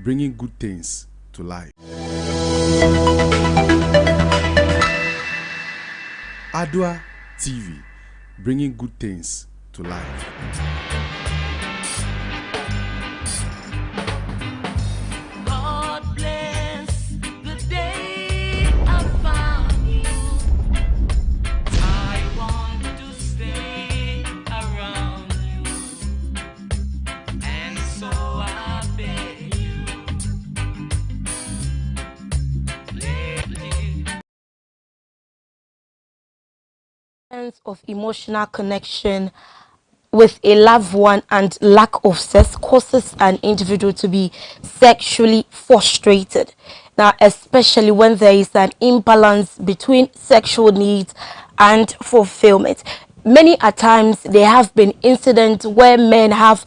bringing good things to life. Adwa TV, bringing good things to life. Of emotional connection with a loved one and lack of sex causes an individual to be sexually frustrated. Now, especially when there is an imbalance between sexual needs and fulfillment. Many a times there have been incidents where men have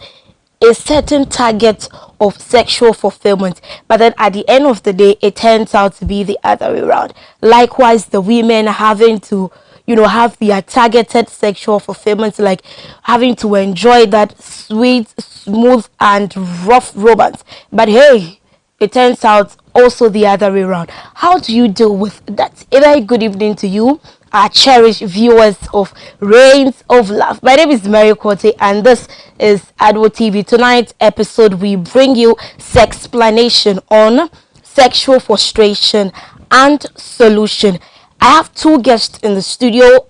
a certain target of sexual fulfillment, but then at the end of the day it turns out to be the other way around. Likewise, the women having to have their targeted sexual fulfillment, like having to enjoy that sweet, smooth and rough romance, but hey, it turns out also the other way around. How do you deal with that? A very good evening to you, our cherished viewers of Reigns of Love. My name is Mary Quartey and this is Adwo TV. Tonight's episode we bring you sexplanation on sexual frustration and solution. I have two guests in the studio,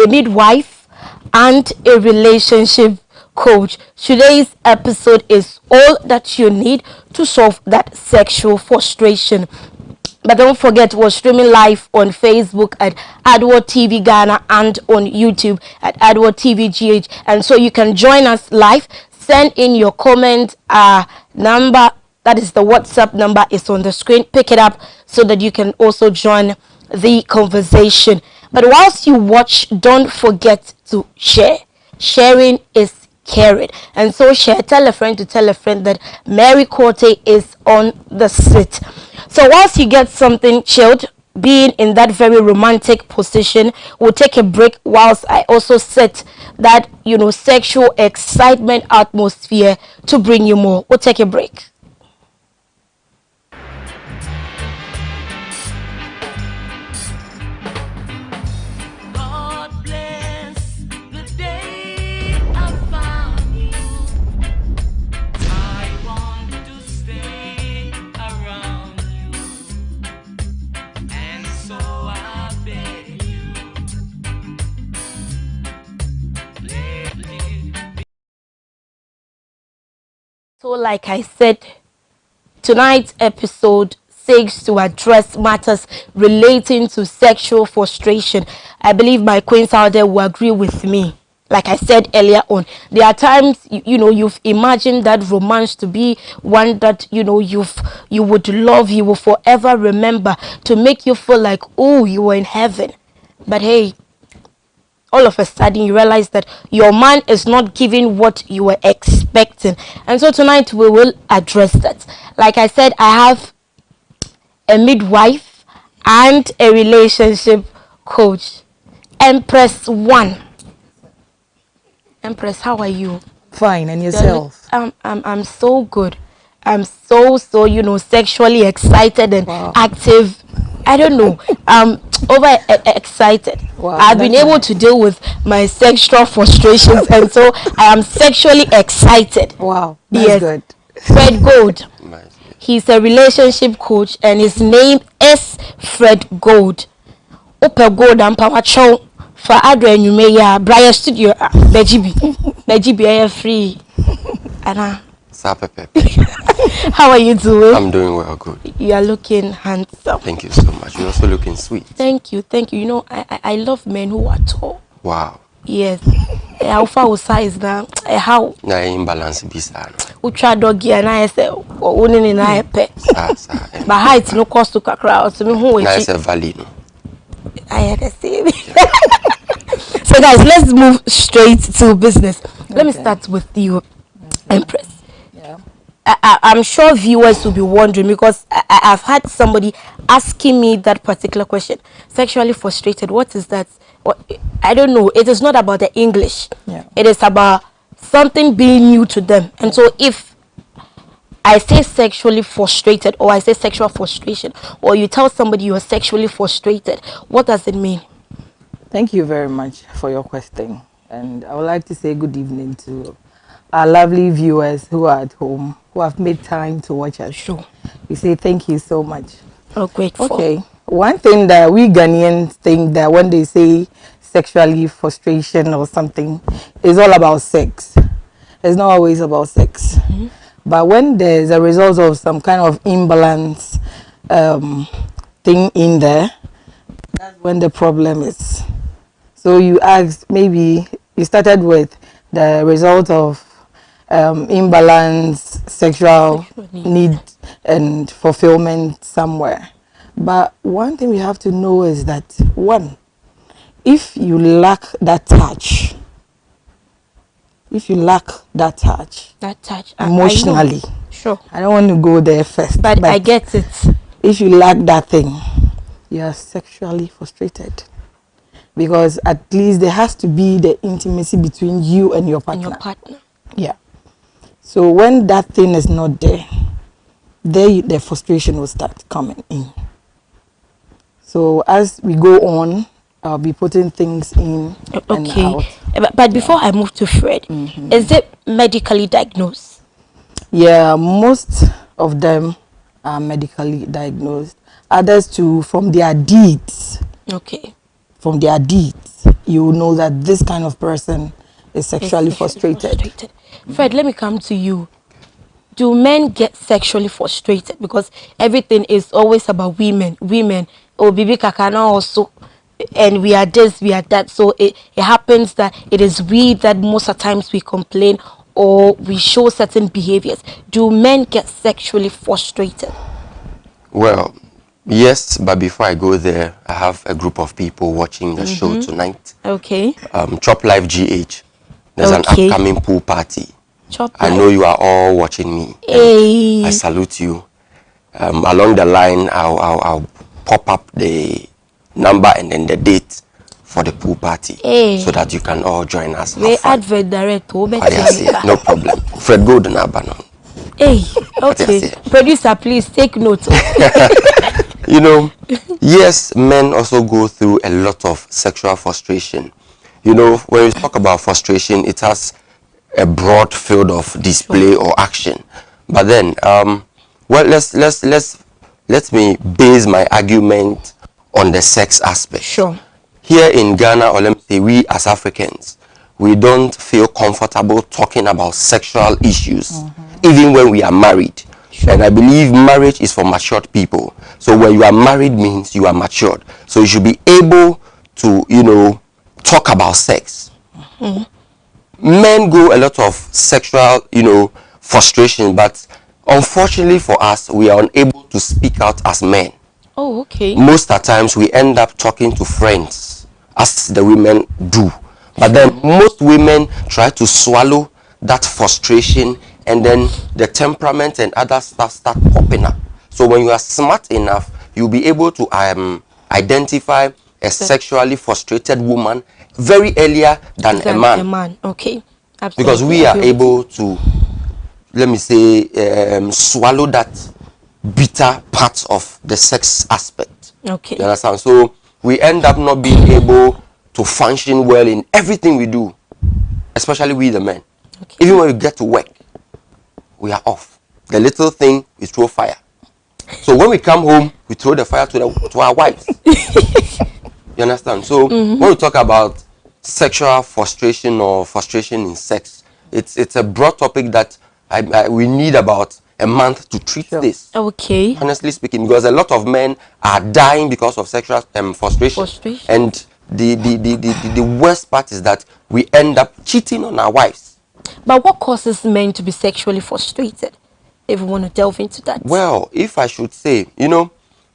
a midwife and a relationship coach. Today's episode is all that you need to solve that sexual frustration. But don't forget, we're streaming live on Facebook at Adwo TV Ghana and on YouTube at Adwo TV GH. And so you can join us live. Send in your comment. Number, that is the WhatsApp number, is on the screen. Pick it up so that you can also join the conversation. But whilst you watch, don't forget to share. Sharing is caring, and so share. Tell a friend to tell a friend that Mary Quartey is on the sit. So whilst you get something chilled, being in that very romantic position, we'll take a break whilst I also set that sexual excitement atmosphere to bring you more. We'll take a break. So like I said, tonight's episode seeks to address matters relating to sexual frustration. I believe my queens out there will agree with me. Like I said earlier on, there are times you've imagined that romance to be one that you would love, you will forever remember, to make you feel like, oh, you were in heaven. But hey, all of a sudden you realize that your man is not giving what you were expecting. And so tonight we will address that. Like I said, I have a midwife and a relationship coach. Empress 1. Empress, how are you? Fine, and yourself? I'm so good. I'm so sexually excited and active. I don't know. Over excited. Wow, I've been able to deal with my sexual frustrations, and so I am sexually excited. Wow, that's yes. good. Fred Gold. He's a relationship coach, and his name is Fred Gold. Open Gold and Power Chow for Adrian. You may Brian Studio. Najibi free. Anna. How are you doing? I'm doing well, good. You are looking handsome. Thank you so much. You're also looking sweet. Thank you. I love men who are tall. Wow. Yes. How far size now? How? Na imbalance bisa. Utra doggy and I say, "Oh, in I pet." But height no cost to kakra. To me, who is? Na is a valley no. I can see. So guys, let's move straight to business. Let me start with you, Empress. I'm sure viewers will be wondering, because I've had somebody asking me that particular question. Sexually frustrated, what is that? I don't know. It is not about the English. Yeah. It is about something being new to them. And so if I say sexually frustrated, or I say sexual frustration, or you tell somebody you are sexually frustrated, what does it mean? Thank you very much for your question. And I would like to say good evening to our lovely viewers who are at home, who have made time to watch us. Sure. We say thank you so much. Oh, grateful. Okay. One thing that we Ghanaians think that when they say sexually frustration or something, it's all about sex. It's not always about sex. But when there's a result of some kind of imbalance thing in there, that's when the problem is. So you asked, maybe you started with the result of imbalance, sexual need and fulfillment somewhere. But one thing we have to know is that, one, if you lack that touch, That touch. emotionally, Sure. I don't want to go there first, But I get it. if you lack that thing, you are sexually frustrated, because at least there has to be the intimacy between you and your And partner. your partner. Yeah. So when that thing is not there, the frustration will start coming in. So as we go on, I'll be putting things in and Okay. out. But before I move to Fred, is it medically diagnosed? Yeah, most of them are medically diagnosed. Others too, from their deeds. Okay. From their deeds, you know that this kind of person is sexually frustrated. Fred, let me come to you. Do men get sexually frustrated? Because everything is always about women. Oh, baby kakana also. And we are this, we are that. So it happens that it is we that most of the times we complain or we show certain behaviors. Do men get sexually frustrated? Well, yes, but before I go there, I have a group of people watching the show tonight. Okay. Chop Live GH. There's an Okay. upcoming pool party. Chop I life. know you are all watching me. Hey. I salute you. Along the line, I'll pop up the number and then the date for the pool party, Hey. so that you can all join us. We Have fun. advert direct. No problem. Fred Gold Nabano. Hey, okay. Yes. Producer, please take note. You know, yes, men also go through a lot of sexual frustration. You know, when we talk about frustration, it has a broad field of display or action. But then, well, let me base my argument on the sex aspect. Sure. Here in Ghana, or let me say, we as Africans, we don't feel comfortable talking about sexual issues, even when we are married. Sure. And I believe marriage is for matured people. So when you are married means you are matured. So you should be able to, you know, talk about sex. Men go a lot of sexual, you know, frustration, but unfortunately for us, we are unable to speak out as men. Oh, okay. Most of the times we end up talking to friends, as the women do. But then most women try to swallow that frustration, and then the temperament and other stuff start popping up. So when you are smart enough, you'll be able to identify a sexually frustrated woman very earlier than a man. A man, okay. Absolutely. Because we are able to, let me say, swallow that bitter part of the sex aspect. Okay. You understand? So we end up not being able to function well in everything we do, especially we the men. Okay. Even when we get to work, we are off. The little thing, we throw fire. So when we come home, we throw the fire to our wives. You understand? So when we talk about sexual frustration or frustration in sex, it's a broad topic that we need about a month to treat this. Okay. Honestly speaking, because a lot of men are dying because of sexual frustration. And the worst part is that we end up cheating on our wives. But what causes men to be sexually frustrated? If we want to delve into that. Well, if I should say, you know,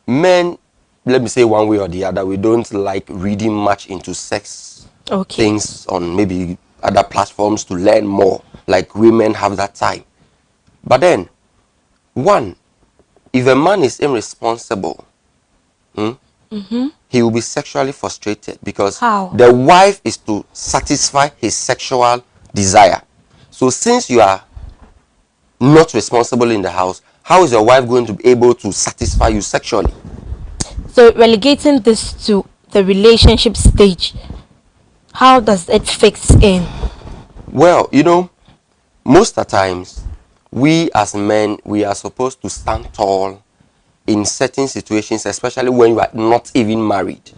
men, let me say one way or the other, we don't like reading much into sex things on maybe other platforms to learn more. Like women have that time. But then, one, if a man is irresponsible, he will be sexually frustrated because the wife is to satisfy his sexual desire. So since you are not responsible in the house, how is your wife going to be able to satisfy you sexually? So relegating this to the relationship stage, how does it fix in? Well, you know, most of the times, we as men, we are supposed to stand tall in certain situations, especially when you are not even married.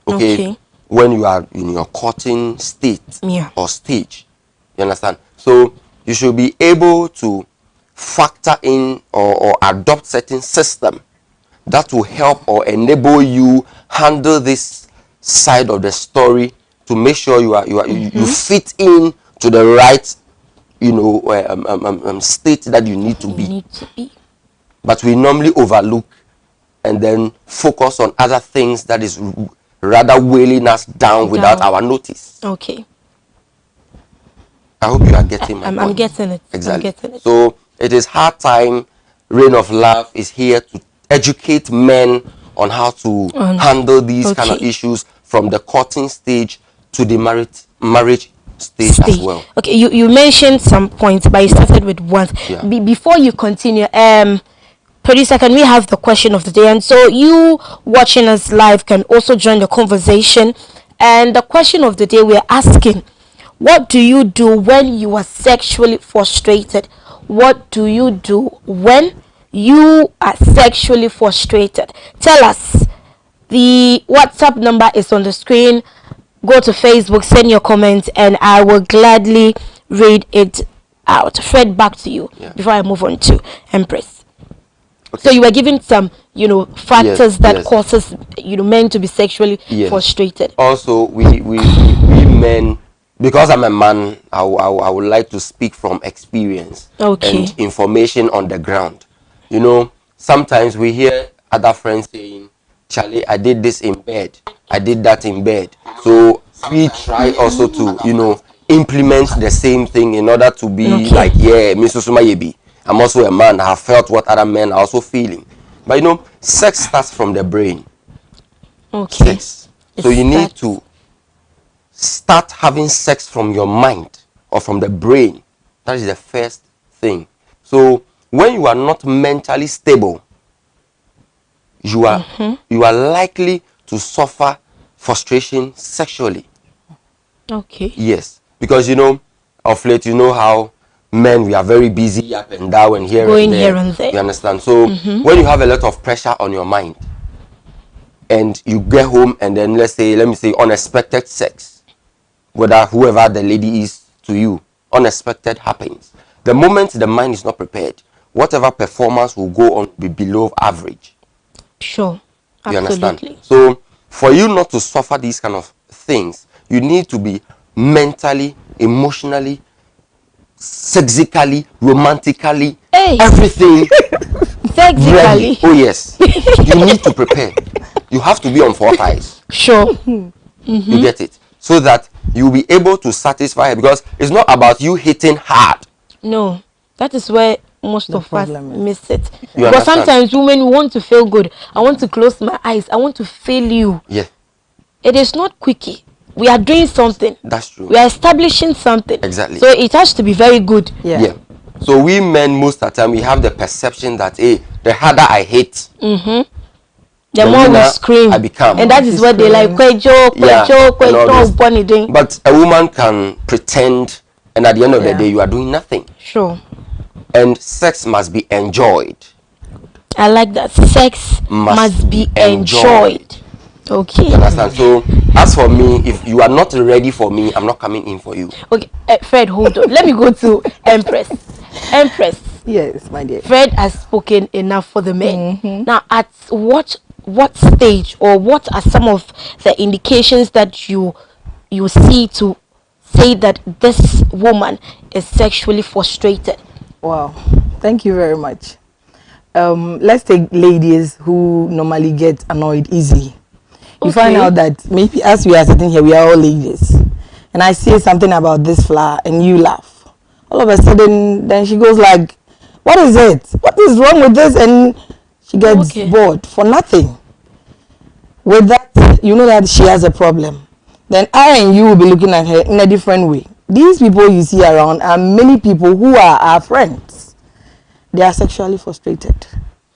Okay? When you are in your courting state or stage. You understand? So you should be able to factor in or adopt certain system that will help or enable you handle this side of the story to make sure you fit in to the right, you know, state that you need to be. But we normally overlook and then focus on other things that is rather weighing us down without our notice. Okay. I hope you are getting my point. I'm getting it. Exactly. I'm getting it. So it is hard time. Reign of Love is here to educate men on how to handle these kind of issues from the courting stage to the marriage stage as well. Okay, you mentioned some points, but you started with one. Yeah. Before you continue, producer, can we have the question of the day? And so you watching us live can also join the conversation. And the question of the day, we're asking, what do you do when you are sexually frustrated? What do you do when you are sexually frustrated? Tell us. The WhatsApp number is on the screen. Go to Facebook, send your comments, and I will gladly read it out. Fred, back to you before I move on to Empress. Okay. So you were giving some, you know, factors that causes, you know, men to be sexually frustrated. Also, we men, because I'm a man, I would like to speak from experience and information on the ground. You know, sometimes we hear other friends saying, Charlie, I did this in bed, I did that in bed. So we try also to, you know, implement the same thing in order to be like, yeah, Mr. Sumayebi, I'm also a man, I have felt what other men are also feeling. But you know, sex starts from the brain. Sex. So you need to start having sex from your mind or from the brain. That is the first thing. So when you are not mentally stable, you are likely to suffer frustration sexually. Okay. Yes, because you know, of late, you know how men, we are very busy up and down and here and there. You understand? So when you have a lot of pressure on your mind and you get home and then let me say unexpected sex, whether whoever the lady is to you, unexpected happens. The moment the mind is not prepared, whatever performance will go on be below average. Sure. You understand? So for you not to suffer these kind of things, you need to be mentally, emotionally, sexically, romantically, everything ready. Oh yes. You need to prepare. You have to be on 4 ties. Sure. You get it? So that you'll be able to satisfy her, because it's not about you hitting hard. No. That is where most of us miss it. You because sometimes women want to feel good. I want to close my eyes. I want to feel you. Yeah. It is not quickie. We are doing something. That's true. We are establishing something. Exactly. So it has to be very good. Yeah. So we men, most of the time, we have the perception that, hey, the harder I hit, the more we scream. I become. And that is what they like. But a woman can pretend, and at the end of the day, you are doing nothing. Sure. And sex must be enjoyed. I like that. Sex must be enjoyed. Okay. You understand? So, as for me, if you are not ready for me, I'm not coming in for you. Okay, Fred, hold on. Let me go to Empress. Empress. Yes, my dear. Fred has spoken enough for the men. Now, at what stage, or what are some of the indications that you see to say that this woman is sexually frustrated? Wow, thank you very much. Let's take ladies who normally get annoyed easily. You find out that maybe as we are sitting here, we are all ladies, and I say something about this flower and you laugh. All of a sudden, then she goes like, what is it? What is wrong with this? And she gets bored for nothing. With that, you know that she has a problem. Then I and you will be looking at her in a different way. These people you see around are many people who are our friends. they are sexually frustrated.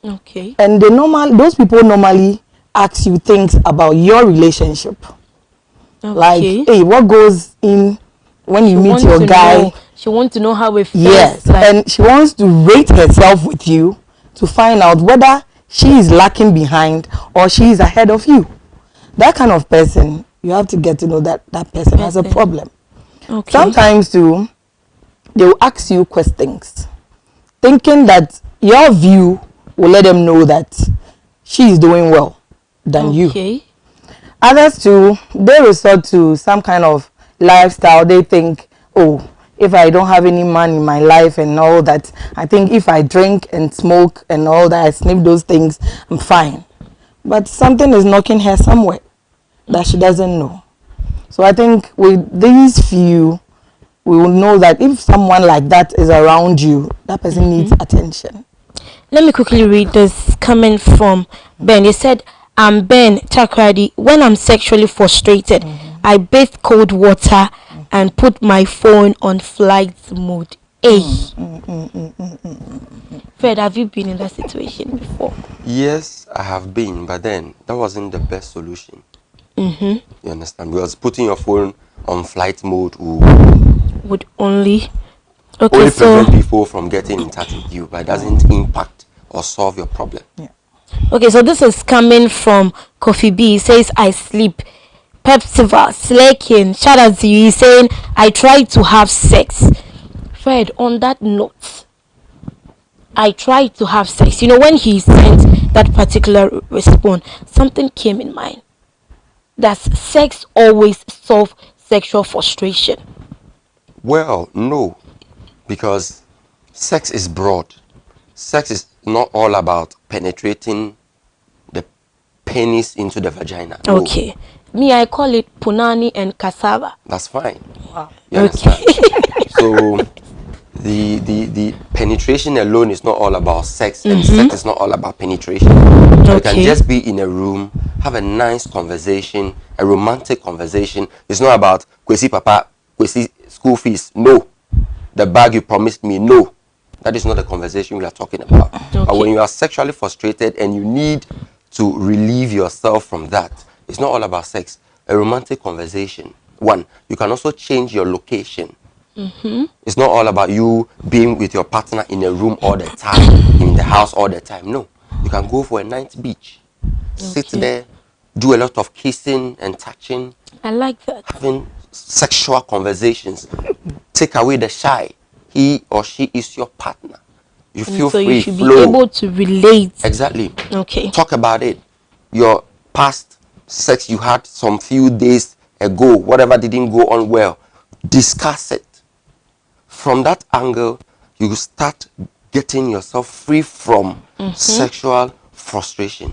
Okay. And those people normally ask you things about your relationship. Okay. Like, hey, what goes in when you meet your guy? She wants to know how it feels. Yes, like. and she wants to rate herself with you to find out whether she is lacking behind or she is ahead of you. That kind of person, you have to get to know that that person has a problem. Okay. Sometimes too, they will ask you questions, thinking that your view will let them know that she is doing well than you. Others too, they resort to some kind of lifestyle. They think, oh, if I don't have any man in my life and all that, I think if I drink and smoke and all that, I sniff those things, I'm fine. But something is knocking her somewhere that she doesn't know. So I think with these few, we will know that if someone like that is around you, that person needs attention. Let me quickly read this coming from Ben. He said, I'm Ben Takradi. When I'm sexually frustrated, I bathe cold water and put my phone on flight mode. Hey. Fred, have you been in that situation before? Yes, I have been, but then that wasn't the best solution. You understand? Because putting your phone on flight mode would only prevent people from getting in touch with you, but it doesn't impact or solve your problem. Okay, so this is coming from Coffee B. He says, I sleep. Pepsiva, Slaking, shout out to you. He's saying, I try to have sex. Fred, on that note, I tried to have sex. You know, when he sent that particular response, something came in mind. Does sex always solve sexual frustration? Well, no, because sex is broad. Sex is not all about penetrating the penis into the vagina. No. Okay. Me, I call it punani and cassava. That's fine. Wow. You understand? So the penetration alone is not all about sex, and sex is not all about penetration. So you can just be in a room, have a nice conversation, a romantic conversation. It's not about Kwesi Papa, Kwesi school fees. No. The bag you promised me. No. That is not the conversation we are talking about. But when you are sexually frustrated and you need to relieve yourself from that, it's not all about sex. A romantic conversation. One, you can also change your location. It's not all about you being with your partner in a room all the time, in the house all the time. No. You can go for a nice beach. Sit there, do a lot of kissing and touching. I like that. Having sexual conversations. Take away the shy. He or she is your partner. You feel so free. You should flow. be able to relate. Exactly. Okay. Talk about it. Your past sex you had some few days ago, whatever didn't go on well, discuss it. From that angle, you start getting yourself free from sexual frustration.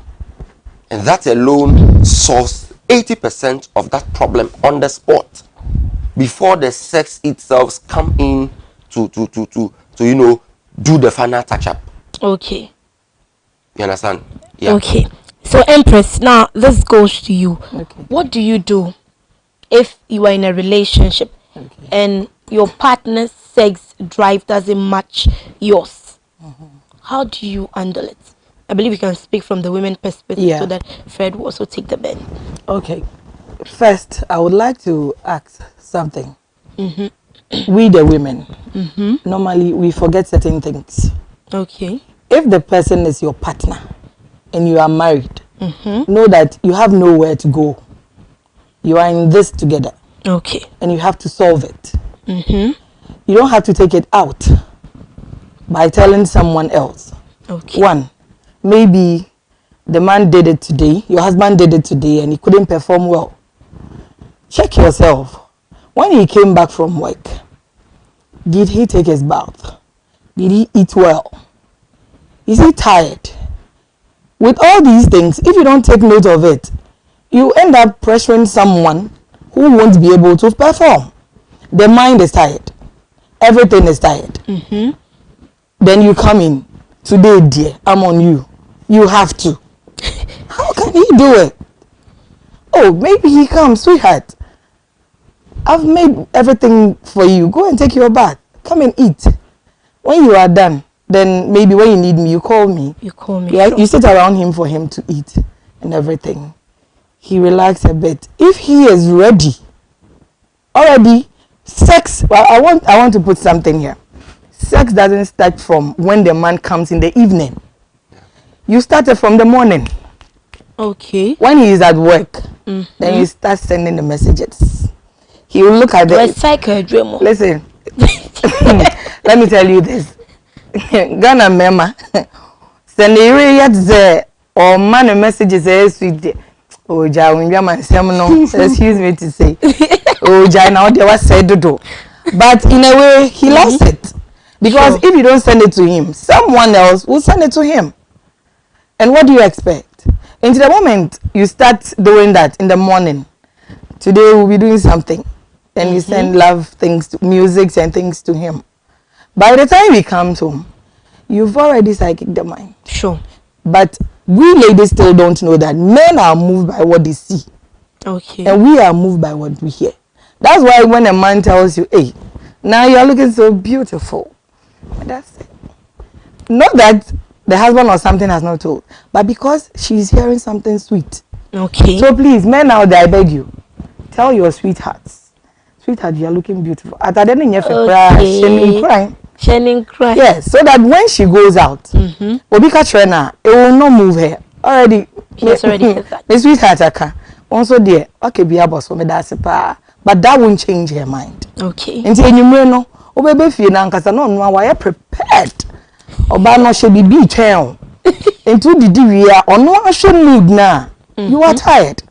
And that alone solves 80% of that problem on the spot. Before the sex itself come in to you know, do the final touch-up. Okay. You understand? Yeah. Okay. So, Empress, now this goes to you. Okay. What do you do if you are in a relationship and your partner's sex drive doesn't match yours? How do you handle it? I believe you can speak from the women perspective so that Fred will also take the bend. Okay. First, I would like to ask something. We the women, normally we forget certain things. Okay. If the person is your partner and you are married, know that you have nowhere to go. You are in this together. Okay. And you have to solve it. You don't have to take it out by telling someone else. Okay. One, maybe the man did it today, your husband did it today, and he couldn't perform well. Check yourself. When he came back from work, did he take his bath? Did he eat well? Is he tired? With all these things, if you don't take note of it, you end up pressuring someone who won't be able to perform. The mind is tired. Everything is tired. Then you come in. Today, dear, I'm on you. You have to. How can he do it? Oh, maybe he comes, sweetheart. I've made everything for you. Go and take your bath. Come and eat. When you are done, then maybe when you need me, you call me. You call me. Yeah, Sure. you sit around him for him to eat and everything. He relax a bit. If he is ready, already, sex. Well, I want to put something here. Sex doesn't start from when the man comes in the evening. You started from the morning. Okay. When he is at work, then you start sending the messages. He will look at the. Listen, let me tell you this. Ghana mema send the or man messages sweet. Oh, ja, when you man no, excuse me to say. Oh, ja, now they was said do. But in a way, he lost it. Because if you don't send it to him, someone else will send it to him. And what do you expect? Into the moment you start doing that in the morning, today we'll be doing something. And you send love things, music and things to him. By the time he comes home, you've already psychic the mind. Sure. But we ladies still don't know that men are moved by what they see. Okay. And we are moved by what we hear. That's why when a man tells you, hey, now you're looking so beautiful. That's it. Not that the husband or something has not told, but because she's hearing something sweet. Okay. So please, men out there, I beg you, tell your sweethearts. Sweetheart, you are looking beautiful. At the end of the crying. Shining cry. Yes, so that when she goes out, Obika trainer, it will not move her. Already, Yes, already said that. My sweetheart, aka. Also, dear, okay, be a boss for me, that's a pa. But that won't change her mind. Okay. Until you know, oh, baby, if you know, because I don't know why I prepared. Oba no should be town. Into the DVR, or no, I should mood now. You are tired.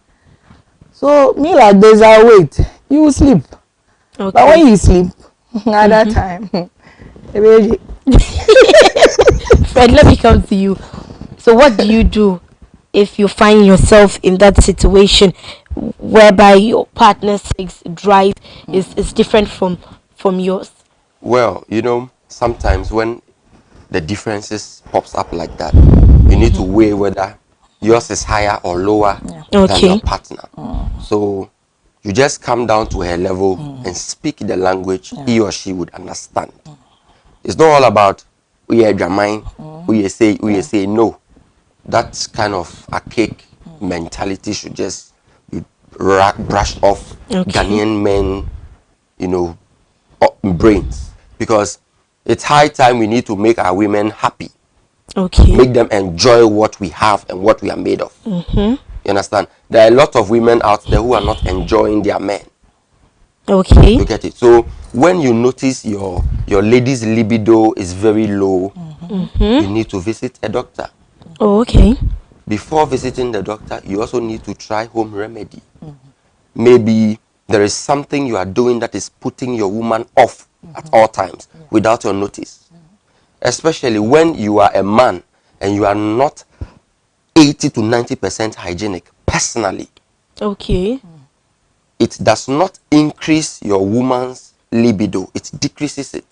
So, me like this, I wait. You will sleep. Okay. But when you sleep, at that time, Fred, let me come to you. So what do you do if you find yourself in that situation whereby your partner's sex drive is different from yours? Well, you know, sometimes when the differences pops up like that, you need to weigh whether yours is higher or lower than your partner. So you just come down to her level and speak the language he or she would understand. It's not all about we are Jamaican, we say no. That kind of archaic mentality should just be brushed off Ghanaian men, you know, brains, because it's high time we need to make our women happy. Okay. Make them enjoy what we have and what we are made of. You understand? There are a lot of women out there who are not enjoying their men. Okay. You get it? So when you notice your lady's libido is very low, you need to visit a doctor. Oh, okay. Before visiting the doctor, you also need to try home remedy. Maybe there is something you are doing that is putting your woman off at all times without your notice. Especially when you are a man and you are not 80 to 90% hygienic personally. Okay. It does not increase your woman's libido, it decreases it.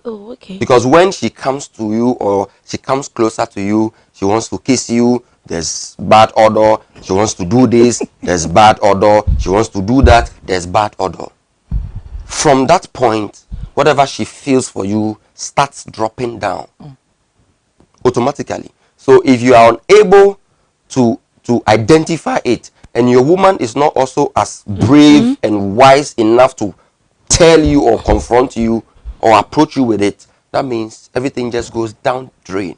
Oh, okay. Because when she comes to you or she comes closer to you, she wants to kiss you, there's bad odor. She wants to do this, there's bad odor. She wants to do that, there's bad odor. From that point, whatever she feels for you starts dropping down automatically. So if you are unable to identify it, and your woman is not also as brave and wise enough to tell you or confront you or approach you with it, that means everything just goes down drain.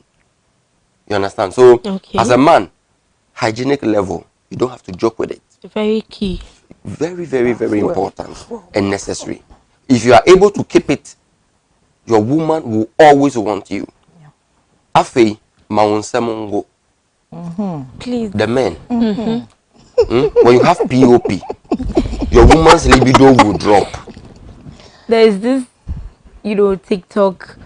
You understand? So as a man, hygienic level, you don't have to joke with it. Very key. Very, very, very important and necessary. If you are able to keep it, your woman will always want you. Afe maunsemongo. Please. The men. When you have POP, your woman's libido will drop. There is this, TikTok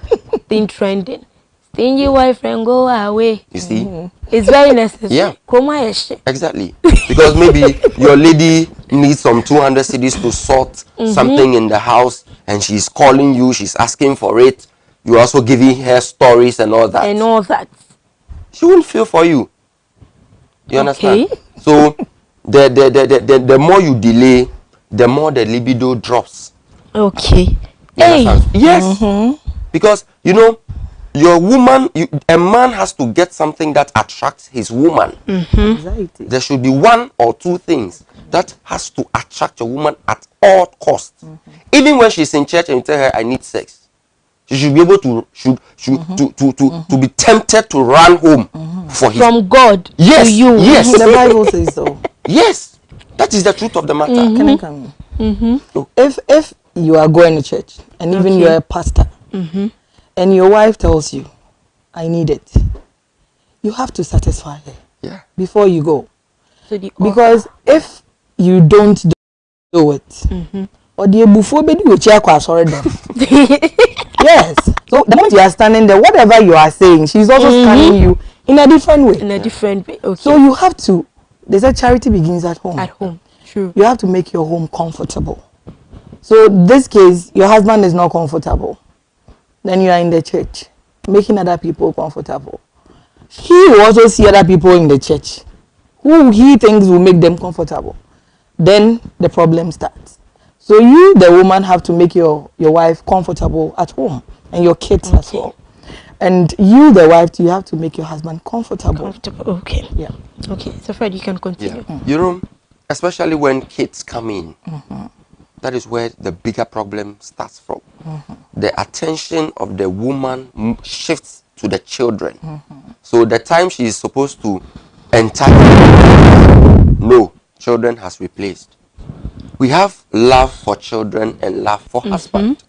thing trending. Stingy wife-friend, go away. You see? It's very necessary. Yeah. Exactly. Exactly. Because maybe your lady needs some 200 CDs to sort something in the house, and she's calling you, she's asking for it. You're also giving her stories and all that. She won't feel for you. You understand? So the more you delay, the more the libido drops. Okay. You understand? Yes. Because, your woman, a man has to get something that attracts his woman. Anxiety. There should be one or two things that has to attract a woman at all costs. Even when she's in church and you tell her, I need sex, she should be able to to be tempted to run home for his From God yes, to you. yes. The Bible says so. Yes, that is the truth of the matter. Can I come in? If you are going to church and even Okay. you're a pastor and your wife tells you, I need it, you have to satisfy her Yeah. before you go. To the Because if you don't do it, or the before baby will check us already. Yes. So the moment you are standing there, whatever you are saying, she's also scanning you in a different way. in a different way. Okay. So you have to. They say charity begins at home. At home. True. You have to make your home comfortable. So this case, your husband is not comfortable. Then you are in the church, making other people comfortable. He will also see other people in the church who he thinks will make them comfortable. Then the problem starts. So you, the woman, have to make your wife comfortable at home and your kids as well. And you, the wife, you have to make your husband comfortable. Comfortable. Okay. Yeah. Okay. So Fred, you can continue. Yeah. You know, especially when kids come in, that is where the bigger problem starts from. The attention of the woman shifts to the children. So the time she is supposed to entitle, no, children has replaced. We have love for children and love for husband.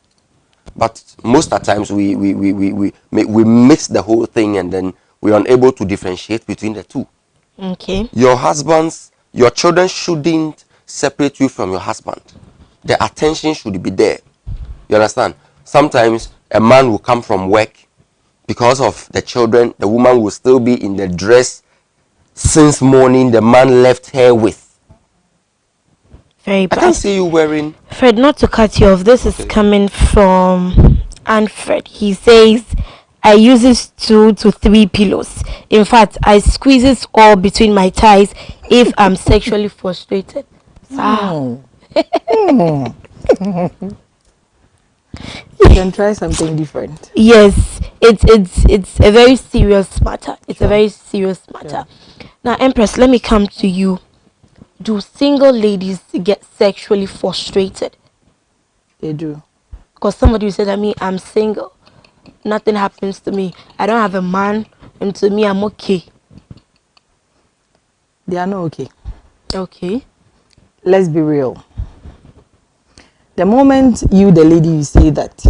But most of the times we mix the whole thing and then we're unable to differentiate between the two. Okay. Your children shouldn't separate you from your husband. The attention should be there. You understand? Sometimes a man will come from work because of the children. The woman will still be in the dress since morning the man left her with. Very I bad. can't see you wearing. Fred, not to cut you off, this is coming from Fred. He says, I uses 2 to 3 pillows. In fact, I squeezes all between my thighs if I'm sexually frustrated. You can try something different. Yes, it's a very serious matter. It's a very serious matter. Now, Empress, let me come to you. Do single ladies get sexually frustrated? They do. Because somebody will say that me, I'm single. Nothing happens to me. I don't have a man, and to me, I'm okay. They are not okay. Okay. Let's be real. The moment you, the lady, you say that,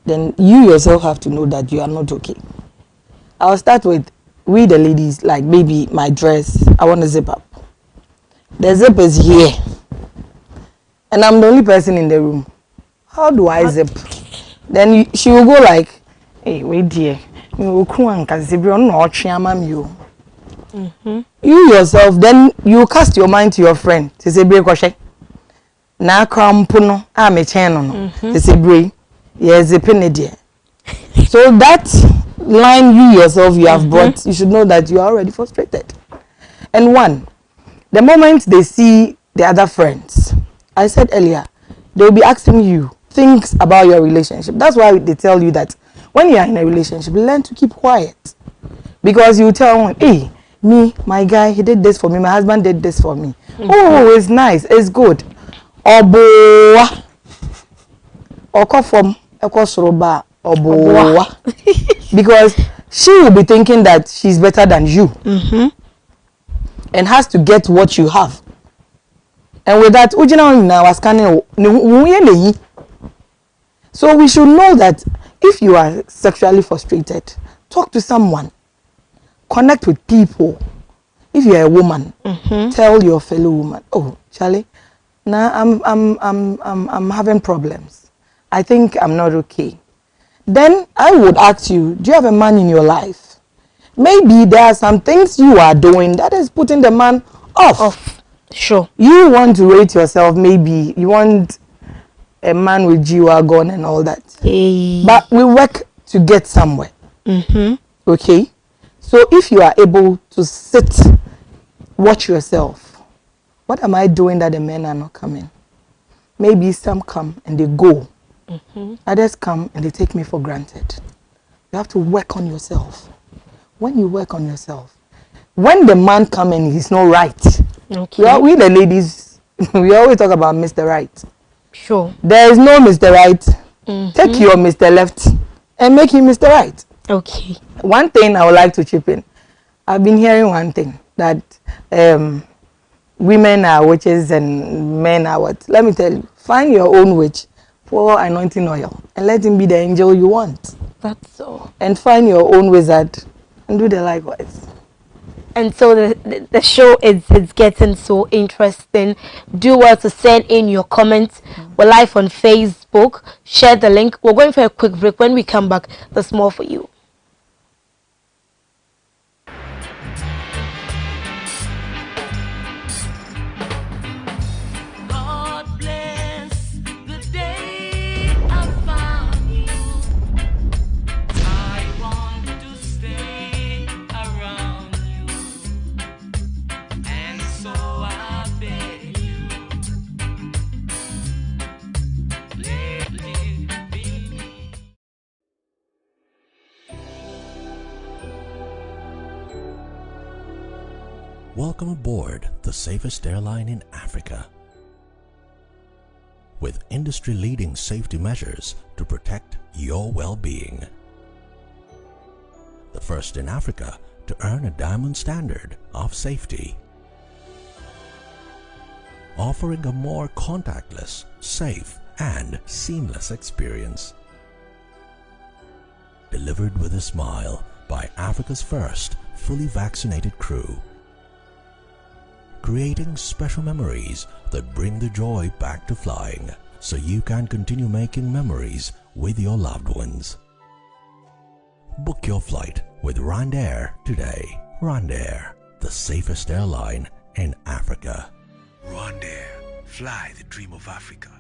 then you yourself have to know that you are not okay. I'll start with, we the ladies, like maybe my dress, I want to zip up. The zip is here. And I'm the only person in the room. How do I zip? Then she will go like, hey, wait dear. You yourself, then you cast your mind to your friend. To say, na krampuno, I'm a channel. To say, yes, zipping it dear. So that line you yourself you have brought, you should know that you are already frustrated. And one, the moment they see the other friends, I said earlier, they will be asking you things about your relationship. That's why they tell you that when you are in a relationship, learn to keep quiet. Because you tell them, hey, me, my guy, he did this for me, my husband did this for me. Oh, it's nice, it's good. Oboa. Oko from Ekosroba. Oboa. Because she will be thinking that she's better than you. And has to get what you have. And with that, was scanning. So we should know that if you are sexually frustrated, talk to someone. Connect with people. If you are a woman, tell your fellow woman, oh, Charlie, now I'm having problems. I think I'm not okay. Then I would ask you, do you have a man in your life? Maybe there are some things you are doing that is putting the man off. Sure. You want to rate yourself, maybe. You want a man with G-Wagon and all that. Hey. But we work to get somewhere. Okay? So if you are able to sit, watch yourself. What am I doing that the men are not coming? Maybe some come and they go. Others come and they take me for granted. You have to work on yourself. When you work on yourself, when the man come and he's not right, Okay. we the ladies, we always talk about Mr. Right. Sure. There is no Mr. Right. Take your Mr. Left and make him Mr. Right. Okay. One thing I would like to chip in. I've been hearing one thing, that women are witches and men are what? Let me tell you, find your own witch, pour anointing oil, and let him be the angel you want. That's all. And find your own wizard and do the likewise. And so the show is getting so interesting. Do well to send in your comments. We're live on Facebook. Share the link. We're going for a quick break. When we come back, there's more for you. Welcome aboard the safest airline in Africa. With industry-leading safety measures to protect your well-being. The first in Africa to earn a diamond standard of safety. Offering a more contactless, safe, and seamless experience. Delivered with a smile by Africa's first fully vaccinated crew. Creating special memories that bring the joy back to flying, so you can continue making memories with your loved ones. Book your flight with Rwandair today. Rwandair, the safest airline in Africa. Rwandair, fly the dream of Africa.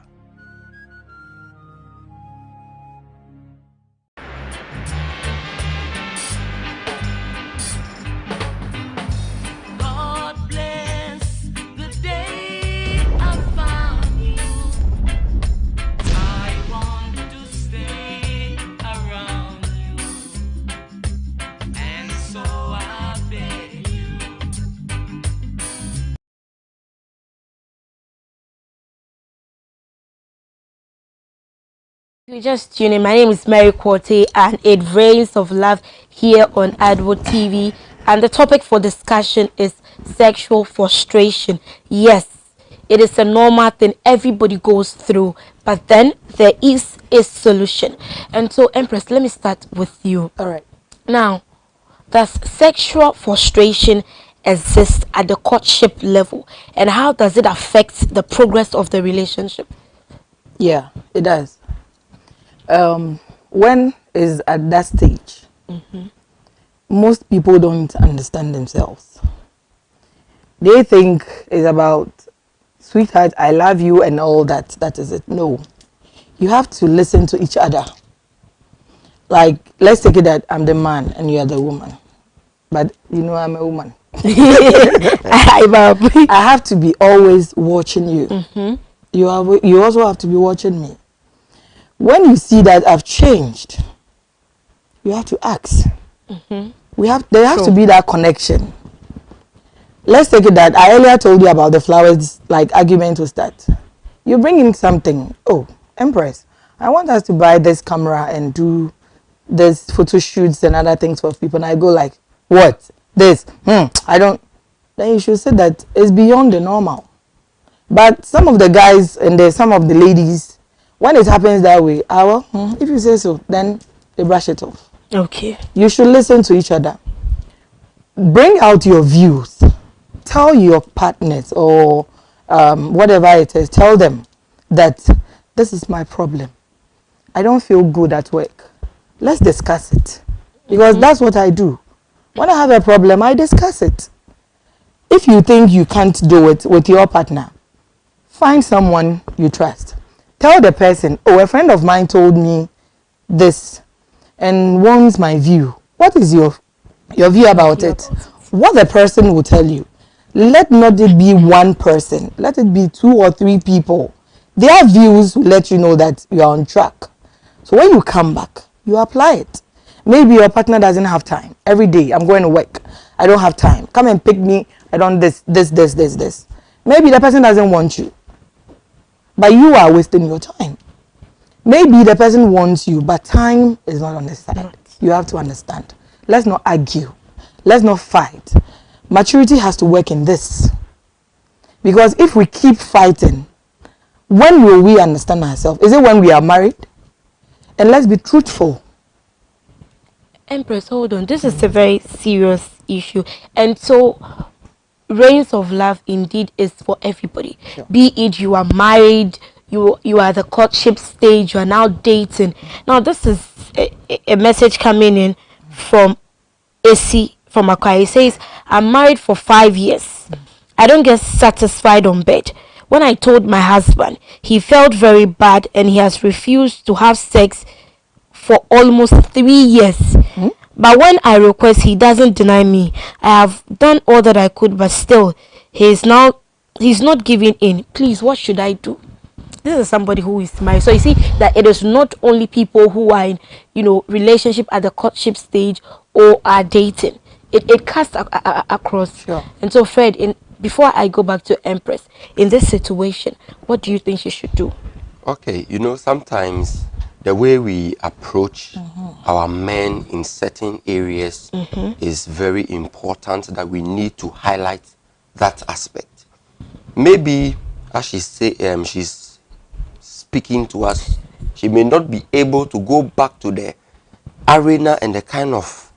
You just tune in. My name is Mary Quartey, and it rains of love here on Untitled TV. And the topic for discussion is sexual frustration. Yes, it is a normal thing everybody goes through, but then there is a solution. And so, Empress, let me start with you. All right. Now, does sexual frustration exist at the courtship level, and how does it affect the progress of the relationship? Yeah, it does. When is at that stage, most people don't understand themselves. They think it's about, sweetheart, I love you and all that. That is it. No. You have to listen to each other. Like, let's take it that I'm the man and you are the woman. But, you know, I'm a woman. I have to be always watching you. You also have to be watching me. When you see that I've changed, you have to ask. There has to be that connection. Let's take it that I earlier told you about the flowers, like argument will start. You bring in something. Oh, Empress, I want us to buy this camera and do this photo shoots and other things for people. And I go like, what? This? I don't. Then you should say that it's beyond the normal. But some of the guys and some of the ladies, when it happens that way, if you say so, then they brush it off. Okay. You should listen to each other. Bring out your views. Tell your partners or whatever it is, tell them that this is my problem. I don't feel good at work. Let's discuss it. Because that's what I do. When I have a problem, I discuss it. If you think you can't do it with your partner, find someone you trust. Tell the person, oh, a friend of mine told me this and wants my view. What is your view about it? What the person will tell you. Let not it be one person. Let it be 2 or 3 people. Their views will let you know that you are on track. So when you come back, you apply it. Maybe your partner doesn't have time. Every day I'm going to work. I don't have time. Come and pick me. I don't this. Maybe the person doesn't want you, but you are wasting your time. Maybe the person wants you, but time is not on his side. You have to understand. Let's not argue. Let's not fight. Maturity has to work in this. Because if we keep fighting, when will we understand ourselves? Is it when we are married? And let's be truthful. Empress, hold on. This is a very serious issue. And so, reigns of love indeed is for everybody. Sure. Be it you are married, you are the courtship stage, you are now dating. Now, this is a message coming in from AC from Accra. He says, I'm married for 5 years. I don't get satisfied on bed. When I told my husband, he felt very bad and he has refused to have sex for almost 3 years. But when I request, he doesn't deny me. I have done all that I could, but still, he's not giving in. Please, what should I do? This is somebody who is married. So you see that it is not only people who are in, relationship at the courtship stage or are dating. It cuts across. Sure. And so, Fred, before I go back to Empress, in this situation, what do you think she should do? Okay, sometimes the way we approach our men in certain areas is very important, that we need to highlight that aspect. Maybe as she's speaking to us, she may not be able to go back to the arena and the kind of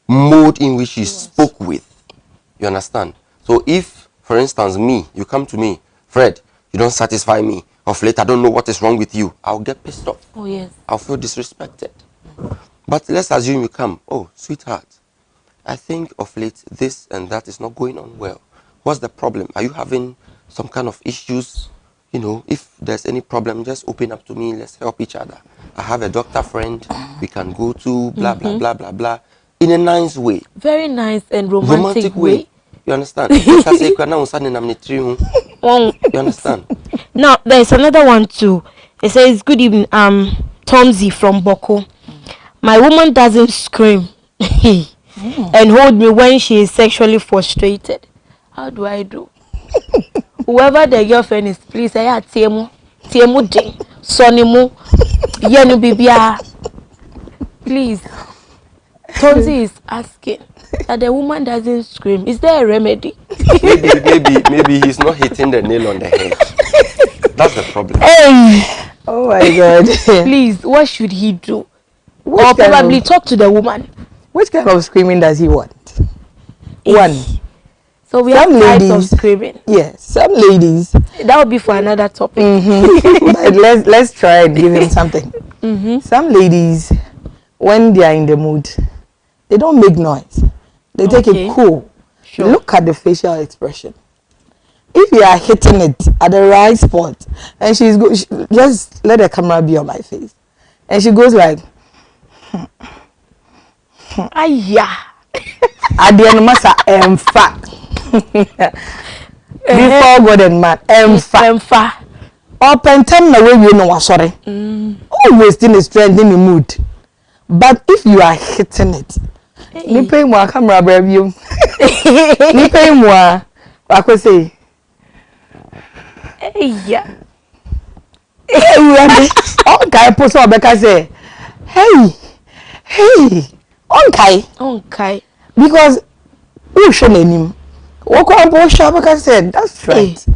mode in which she spoke with. You understand? So if, for instance, you come to me, Fred, you don't satisfy me. Of late, I don't know what is wrong with you. I'll get pissed off. Oh, yes. I'll feel disrespected. But let's assume you come, oh, sweetheart, I think of late this and that is not going on well. What's the problem? Are you having some kind of issues? If there's any problem, just open up to me. Let's help each other. I have a doctor friend we can go to, blah, blah, blah, blah, blah. In a nice way. Very nice and romantic way. You understand? You understand? Now, there's another one too. It says, good evening, Tomzi from Boko. My woman doesn't scream and hold me when she is sexually frustrated. How do I do? Whoever the girlfriend is, please say, Tiemu ding, Sonimu, Yenu Bibia. Please. Tomzi is asking that the woman doesn't scream. Is there a remedy? maybe he's not hitting the nail on the head. That's the problem. Hey! Oh my God. Please, what should he do? Or probably talk to the woman. Which kind of screaming does he want? One. So we have types of screaming. Yes, some ladies. That would be for another topic. But let's try and give him something. Some ladies, when they are in the mood, they don't make noise. They take it cool. Sure. Look at the facial expression. If you are hitting it at the right spot, and just let the camera be on my face, and she goes like, yeah. At the end, massa emfa. Before God and man, emfa. Open time na way you know sorry. Always in the strength in the mood. But if you are hitting it, ni pay more camera baby. Ni pay more. I could say. Yeah. Okay, post on Becca say, hey, okay. Because who should name him? What can post Becca said? That's right.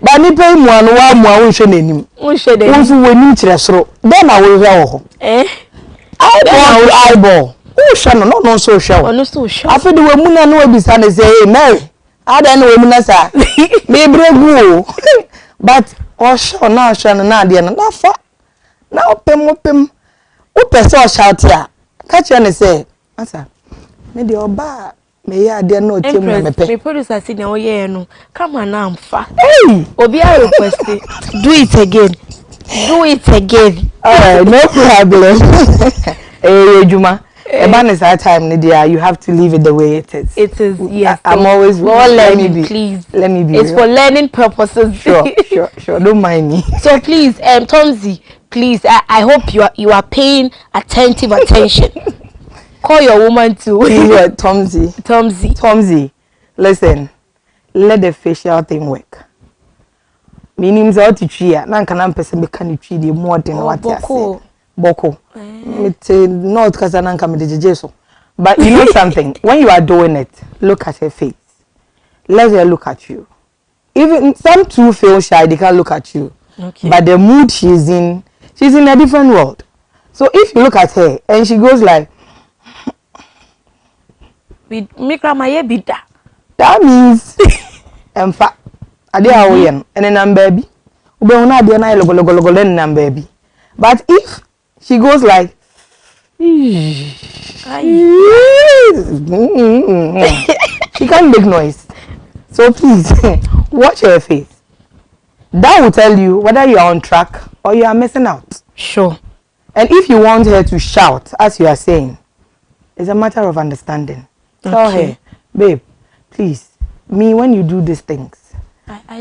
But ni pay more who should name him. Who should name him? Who need to then I will go. Eyeball. Who shall not so show? No so show. After the woman no be say, hey, Mary. I don't know women say maybe go. But show now there na fa. Now pem. Who person shout here? Catch you and say, answer. Me the oba me ya there no tell me pe. Me producer say na oye no. Come on now fa. Hey, obi a request. Do it again. No problem. Juma. About that time, Nadia, you have to leave it the way it is. It is, yes. I'm always learning, please. Let me be. It's for learning purposes. Sure. Don't mind me. So please, Tomzi, please, I hope you are paying attentive attention. Call your woman too. Tomsy, listen, let the facial thing work. Meaning out to cheer, nan can person be can treat the more than what you say. Boko. It's not because I don't come to the But you know something, when you are doing it, look at her face. Let her look at you. Even some too feel shy, they can't look at you. Okay. But the mood she's in a different world. So if you look at her and she goes like, that means, in fact, I did and then I'm baby. But if she goes like, she can't make noise. So please, watch her face. That will tell you whether you are on track or you are missing out. Sure. And if you want her to shout, as you are saying, it's a matter of understanding. Tell her, babe, please, me, when you do these things,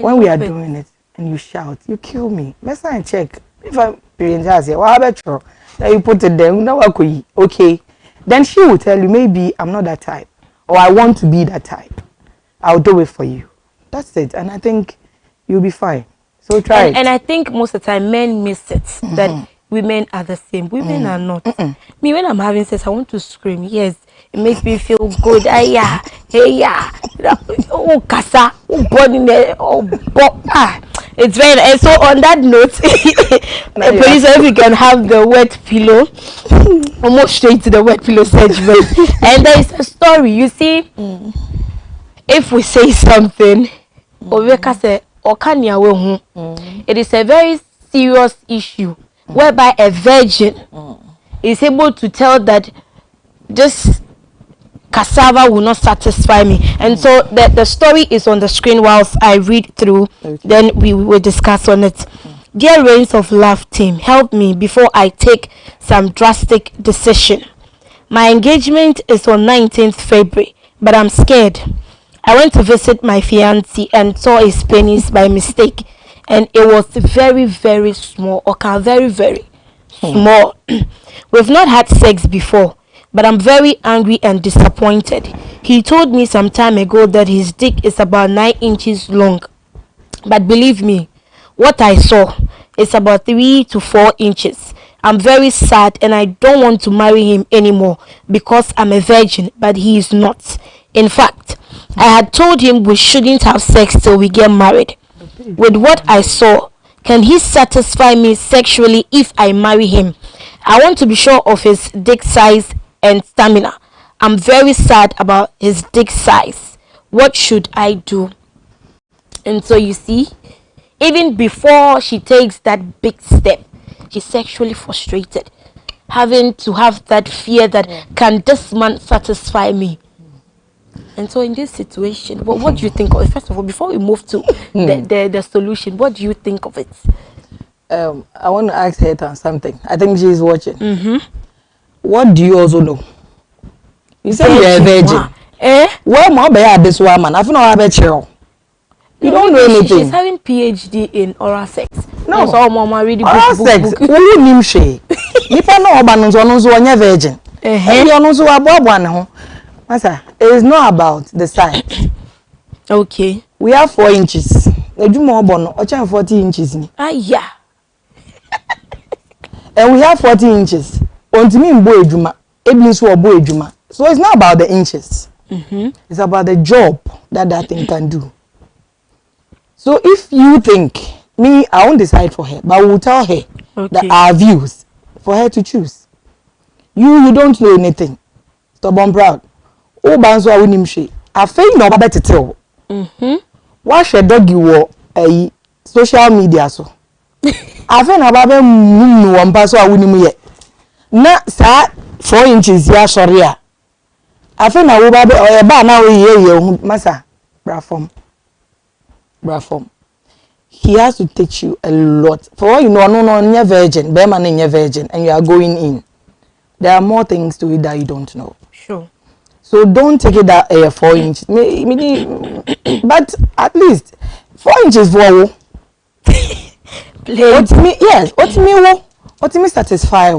when we are doing it and you shout, you kill me. Let's not check. If I'm parents here, what about you? That you put it there, okay. Then she will tell you, maybe I'm not that type, or I want to be that type. I'll do it for you. That's it. And I think you'll be fine. So try it. And I think most of the time men miss it that women are the same. Women are not. Me, when I'm having sex, I want to scream. Yes, it makes me feel good. Yeah, hey, yeah. Oh, kasa, oh, body, oh, it's very nice. So on that note, please, if we can have the wet pillow, almost straight to the wet pillow segment. And there is a story. You see, if we say something, it is a very serious issue whereby a virgin is able to tell that this cassava will not satisfy me. And so the story is on the screen whilst I read through, then we will discuss on it. Dear Reigns of Love team, help me before I take some drastic decision. My engagement is on 19th February, but I'm scared. I went to visit my fiancé and saw his penis by mistake, and it was very, very small. Okay, very, very small. We've not had sex before, but I'm very angry and disappointed. He told me some time ago that his dick is about 9 inches long, but believe me, what I saw is about 3 to 4 inches. I'm very sad and I don't want to marry him anymore because I'm a virgin, but he is not. In fact, I had told him we shouldn't have sex till we get married. With what I saw, can he satisfy me sexually if I marry him? I want to be sure of his dick size and stamina. I'm very sad about his dick size. What should I do? And so you see, even before she takes that big step, she's sexually frustrated, having to have that fear that can this man satisfy me? And so in this situation, what do you think of it? First of all, before we move to the solution, what do you think of it? I want to ask her something. I think she is watching. What do you also know? You say you're a virgin. Well, my baby, this woman, I feel I bet you. You don't know anything. She's having PhD in oral sex. No, so mama read oral sex. Who nim she? Nipa no obanunzo onunzo onye virgin. And onunzo aboabo ne ho. Master, it is not about the size. Okay. We have 4 inches. Ejuma obono, ocha 40 inches ni. Yeah. And we have 40 inches. Ontimi mbo ejuma. Ebi nso obo ejuma. So it's not about the inches. It's about the job that thing can do. So if you think, me, I won't decide for her, but we'll tell her that our views for her to choose. You don't know anything. Stop on proud. Oh, banzo I wouldn't say. I think no better tell. Why should dog you a social media so? I think about no one pass I wouldn't yet. Not sir 4 inches, yeah, sorry. I think I will be a bar now, yeah, massa, Brafom. He has to teach you a lot. For all you know, no, you're virgin, bearman in your virgin, and you are going in. There are more things to it that you don't know. Sure. So don't take it that 4 inches. But at least 4 inches for yes. What's me? What me satisfy?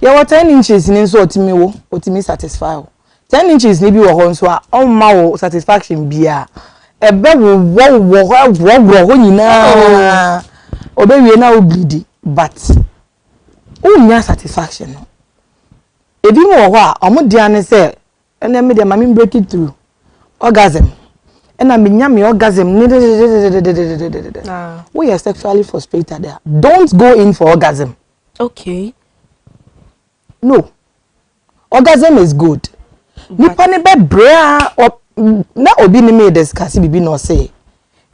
Yeah, what 10 inches in so what me satisfy? 10 inches maybe wo ho so a on ma wo satisfaction bia ebe wo nyina obe wie na wo bleed but unya satisfaction no ebi mo ho a omo dia ne say ene me de ma me break it through orgasm ena me nya me orgasm we are sexually frustrated there. Don't go in for orgasm. Okay. No, orgasm is good. Nipa ne be bra na obi ni me discuss bibi no say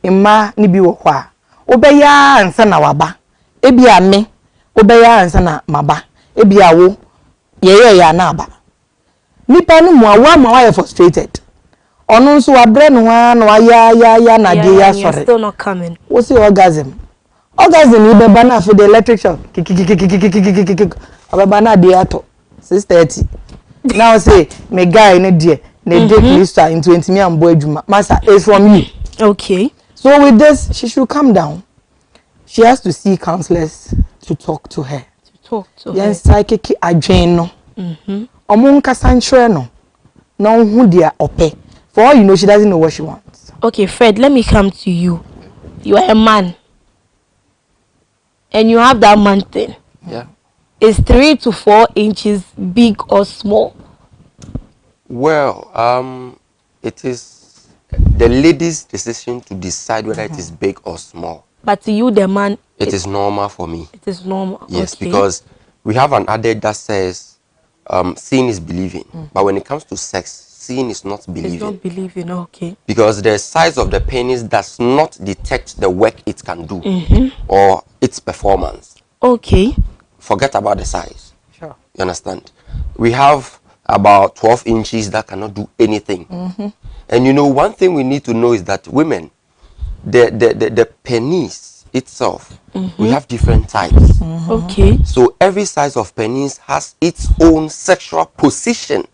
emma ni bi wo ho a obeya ansa na waba ebi ame obeya ansa na maba ebi awo ye ya na aba nipa no mu awa ma wa frustrated onu nso wabre no wa na ya na de ya sorry still not coming. We see orgasm ni beba na for the electric shock abeba na de ato 6:30 now say me guy ne de ne take Lisa in 20 me am boy adwuma master is from you. Okay. So with this she should calm down. She has to see counselors to talk to her. Her. Psychic adwen no. Omo nkasa nchre no. No hu dia ope. For all you know, she doesn't know what she wants. Okay, Fred, let me come to you. You are a man. And you have that man thing. Yeah. Is 3 to 4 inches big or small? Well, it is the lady's decision to decide whether it is big or small. But to you, the man, it is normal for me. It is normal. Yes, okay. Because we have an adage that says seeing is believing. But when it comes to sex, seeing is not believing. It's not believing, okay. Because the size of the penis does not detect the work it can do or its performance. Okay. Forget about the size. Sure. You understand? We have about 12 inches that cannot do anything. And you know, one thing we need to know is that women, the penis itself, we have different types. Okay. So every size of penis has its own sexual position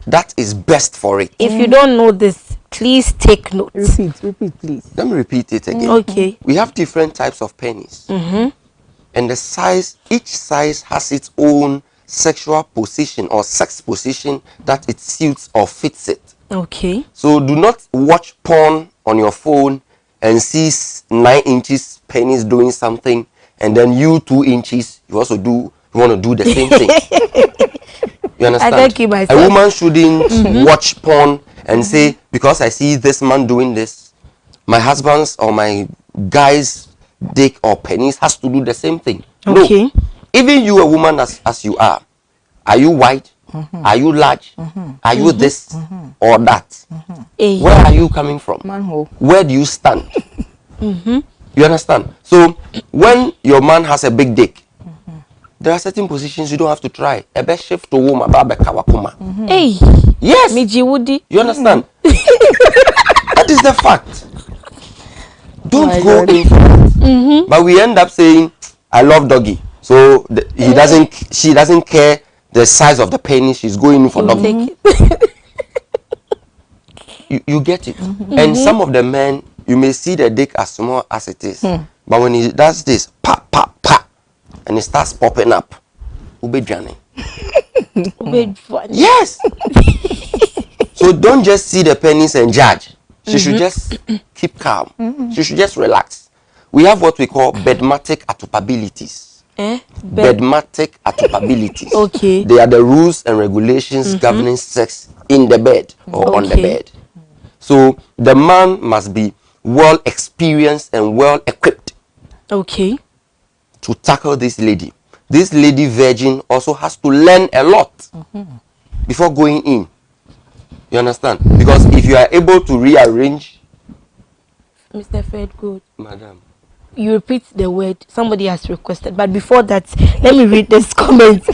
that is best for it. If you don't know this, please take note. Repeat, please. Let me repeat it again. Okay. We have different types of penis. And the size, each size has its own sexual position or sex position that it suits or fits it. Okay. So do not watch porn on your phone and see 9 inches penis doing something, and then you 2 inches, you want to do the same thing. You understand? I thank you myself. A woman shouldn't watch porn and say, because I see this man doing this, my husband's or my guy's dick or penis has to do the same thing. Okay. No. Even you, a woman as you are you white? Are you large? Are you this or that? Where are you coming from? Manhole. Where do you stand? You understand? So when your man has a big dick, there are certain positions you don't have to try. A best shift to woman, Hey. yes. Miji Woody. You understand? That is the fact. Don't go in front. But we end up saying, I love doggy. So she doesn't care the size of the penis, she's going for doggy. You get it. And some of the men, you may see the dick as small as it is. But when he does this, pop, pop, pop, and it starts popping up, ube drowning. Yes. So don't just see the penis and judge. She should just keep calm. She should just relax. We have what we call bedmatic atopabilities. Bedmatic atopabilities. Okay. They are the rules and regulations governing sex in the bed or on the bed. So the man must be well experienced and well equipped. Okay. To tackle this lady. This lady virgin also has to learn a lot before going in. You understand? Because if you are able to rearrange, Mr. Fred, good. Madam, you repeat the word somebody has requested, but before that, let me read this comment.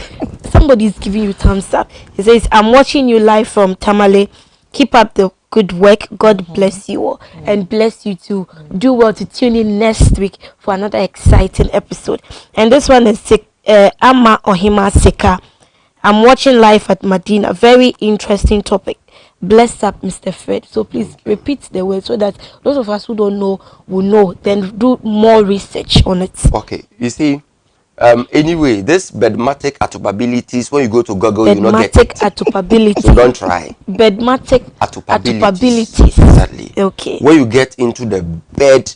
Somebody is giving you thumbs up. He says, I'm watching you live from Tamale. Keep up the good work. God bless you all and bless you too. Do well to tune in next week for another exciting episode. And this one is Ama Ohima Seka. I'm watching live at Medina. Very interesting topic. Bless up, Mr. Fred. So please repeat the word so that those of us who don't know will know. Then do more research on it. okay. You see, Anyway, this bedmatic atupabilities, when you go to Google, you not get Bedmatic it. atupability. So don't try. Bedmatic Atupabilities. atupabilities. Exactly. Okay. When you get into the bed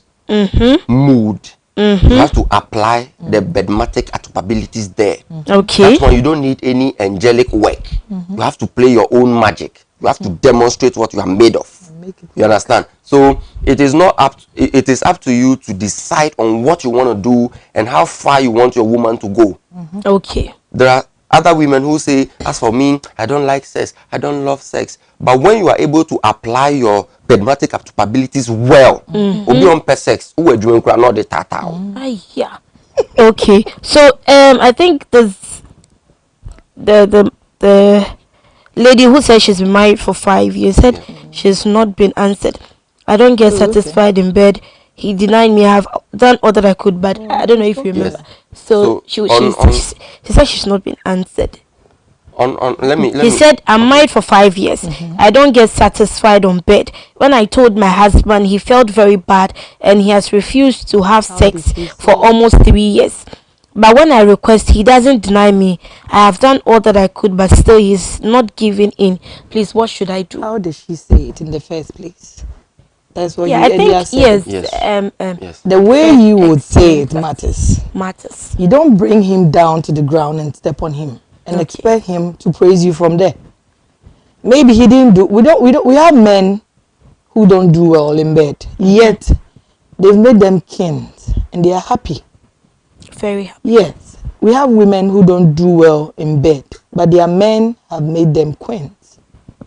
mood, you have to apply the bedmatic atupabilities there. Okay. That one, you don't need any angelic work. You have to play your own magic. You have to demonstrate what you are made of. You understand? So it is not up. It is up to you to decide on what you want to do and how far you want your woman to go. Okay. There are other women who say, as for me, I don't like sex, I don't love sex. But when you are able to apply your bedmatic capabilities well, obi on per sex, who are doing not the tata. Yeah. Okay. So I think the lady who said she's been married for 5 years said she's not been answered. I don't get satisfied in bed. He denied me. I have done all that I could, but I don't know if you remember. Yes. So, So she said she's not been answered. Let me. He said, I'm married for 5 years. I don't get satisfied on bed. When I told my husband, he felt very bad and he has refused to have sex for almost 3 years. But when I request, he doesn't deny me. I have done all that I could, but still he's not giving in. Please, what should I do? How did she say it in the first place? That's what Yeah, you I earlier think said. yes. Yes. The way you would say it Excellent. matters. Matters. You don't bring him down to the ground and step on him and expect him to praise you from there. Maybe he didn't do. We have men who don't do well in bed, yet they've made them kings and they are happy. Very happy. Yes, we have women who don't do well in bed, but their men have made them queens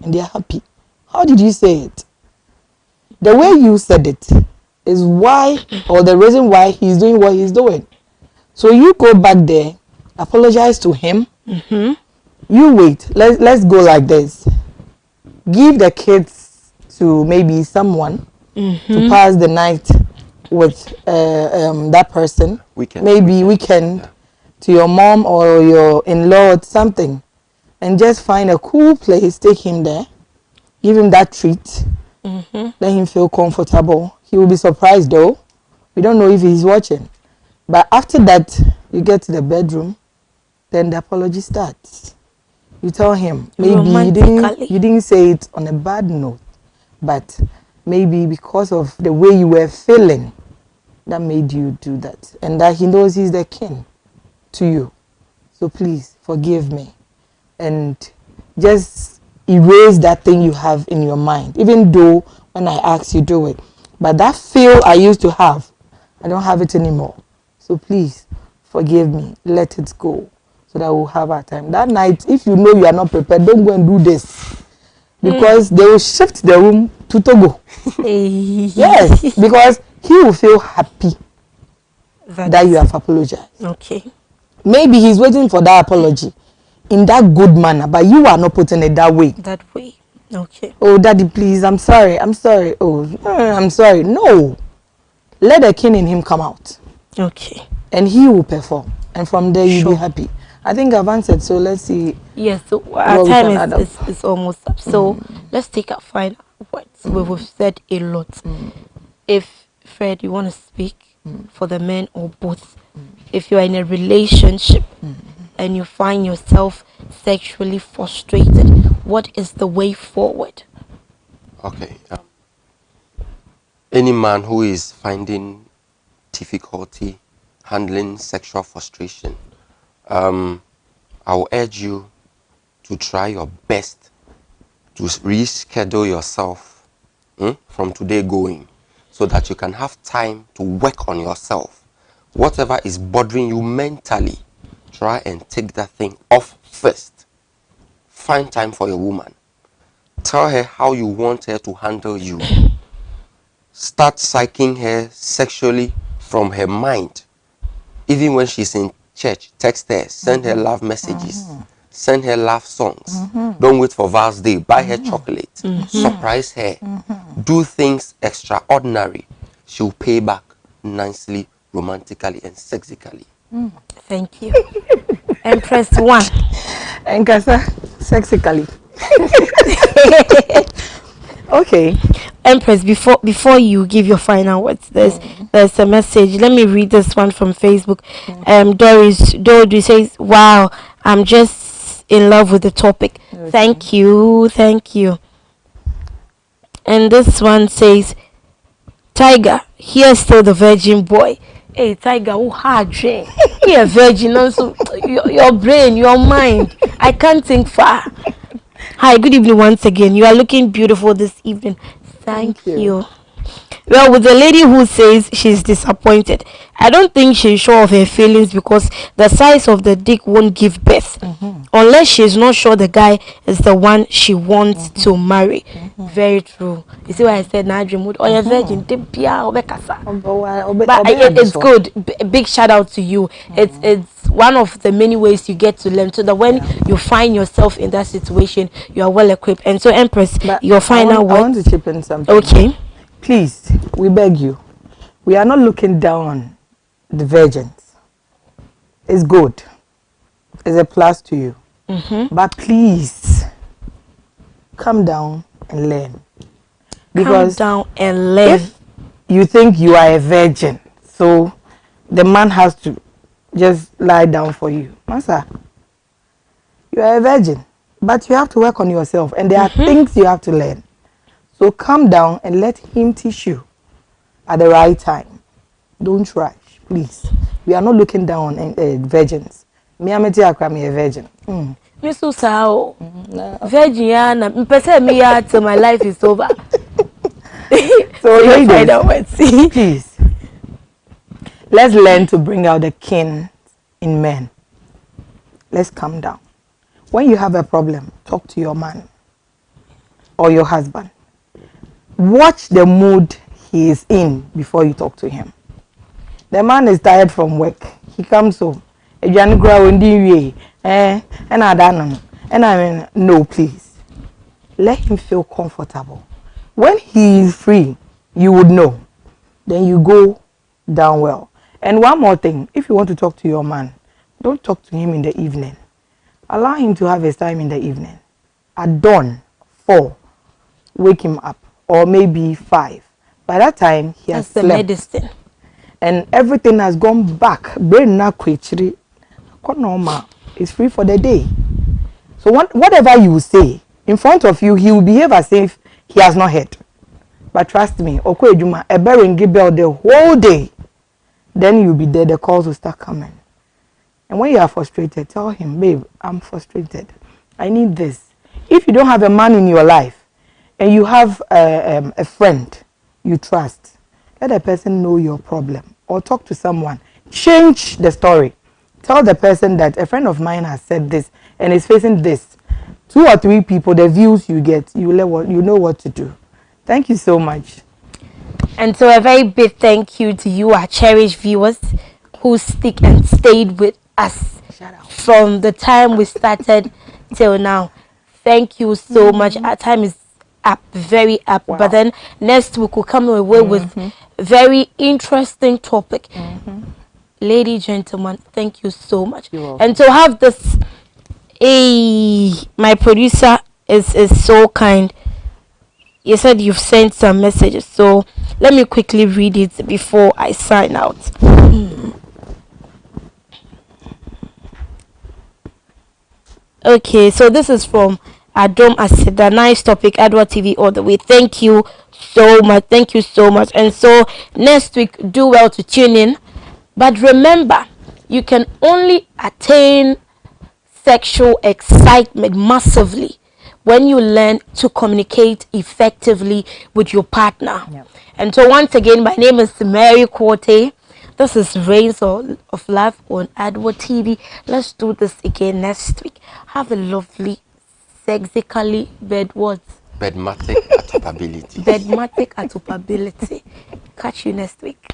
and they are happy. How did you say it? The way you said it is why, or the reason why he's doing what he's doing. So you go back there, apologize to him. You wait. Let's go like this. Give the kids to maybe someone to pass the night with that person. Weekend to your mom or your in-law or something, and just find a cool place. Take him there. Give him that treat. Let him feel comfortable. He will be surprised though. We don't know if he's watching. But after that, you get to the bedroom, then the apology starts. You tell him, maybe you didn't say it on a bad note, but maybe because of the way you were feeling, that made you do that. And that he knows he's the king to you. So please forgive me. And just erase that thing you have in your mind, even though when I ask you do it. But that feel I used to have, I don't have it anymore. So please forgive me. Let it go so that we'll have our time. That night, if you know you are not prepared, don't go and do this. Because they will shift the room to Togo. Yes, because he will feel happy that you have apologized. Okay. Maybe he's waiting for that apology in that good manner, but you are not putting it that way. That way. Okay. Oh, daddy, please, I'm sorry. Oh, I'm sorry. No. Let the king in him come out. Okay. And he will perform. And from there, you'll be happy. I think I've answered, so let's see. Yes, so our time is almost up. So let's take our final words. We've said a lot. If, Fred, you want to speak for the men or both, if you are in a relationship and you find yourself sexually frustrated, what is the way forward? Okay. Any man who is finding difficulty handling sexual frustration, I will urge you to try your best to reschedule yourself from today going, so that you can have time to work on yourself. Whatever is bothering you mentally, try and take that thing off first. Find time for your woman. Tell her how you want her to handle you. Start psyching her sexually from her mind. Even when she's in church, text her, send her love messages, send her love songs. Don't wait for Val's Day. Buy her chocolate, surprise her, do things extraordinary. She'll pay back nicely, romantically, and sexically. Thank you. Empress 1. Enkasa, sexically. Okay. Empress, before you give your final words, there's a message. Let me read this one from Facebook. Doris Dodu says, "Wow, I'm just in love with the topic. Okay. Thank you." And this one says, "Tiger, here's still the virgin boy." Hey, Tiger, who hard train? You're a virgin, also your brain, your mind. I can't think far. Hi, good evening once again. You are looking beautiful this evening. Thank you. Well, with the lady who says she's disappointed, I don't think she's sure of her feelings because the size of the dick won't give birth unless she's not sure the guy is the one she wants to marry. Very true. You see why I said na dream would or a virgin but it's good. Big shout out to you. It's one of the many ways you get to learn so that when you find yourself in that situation, you are well equipped. And so, Empress, your final I want words. to chip in something. Okay. Please, we beg you. We are not looking down on the virgins. It's good. It's a plus to you. But please, come down and learn. Because Calm down and learn. if you think you are a virgin, so the man has to just lie down for you. Master, you are a virgin, but you have to work on yourself. And there are things you have to learn. So come down and let him teach you at the right time. Don't rush, please. We are not looking down on virgins. Me ameti akra me a virgin. Me so sao. Virgin ya na mpese me ya till my life is over. So ladies, please, let's learn to bring out the king in men. Let's calm down. When you have a problem, talk to your man or your husband. Watch the mood he is in before you talk to him. The man is tired from work. He comes home. And I mean, no, please. Let him feel comfortable. When he is free, you would know. Then you go down well. And one more thing, if you want to talk to your man, don't talk to him in the evening. Allow him to have his time in the evening. At dawn, 4, wake him up. Or maybe 5. By that time, he has slept. the medicine. And everything has gone back. Brain na kwechiri. Normal. It's free for the day. So whatever you say, in front of you, he will behave as if he has not heard. But trust me, Okwejuma, a bearing bell the whole day. Then you'll be there, the calls will start coming. And when you are frustrated, tell him, babe, I'm frustrated. I need this. If you don't have a man in your life, and you have a friend you trust, let the person know your problem or talk to someone. Change the story. Tell the person that a friend of mine has said this and is facing this. 2 or 3 people, the views you get, you know what to do. Thank you so much. And so a very big thank you to you, our cherished viewers, who stick and stayed with us from the time we started till now. Thank you so much. Our time is up, very up. Wow. But then next week we'll come away with very interesting topic. Ladies, gentlemen, thank you so much. And to have this, my producer is so kind. You said you've sent some messages, so let me quickly read it before I sign out. Okay, so this is from Adom Asida. Nice topic, Edward TV all the way. Thank you so much. Thank you so much. And so next week, do well to tune in. But remember, you can only attain sexual excitement massively when you learn to communicate effectively with your partner. Yep. And so once again, my name is Mary Quartey. This is Reigns of Love on Edward TV. Let's do this again next week. Have a lovely, sexically bedmatic atopability. Bedmatic atopability. Catch you next week.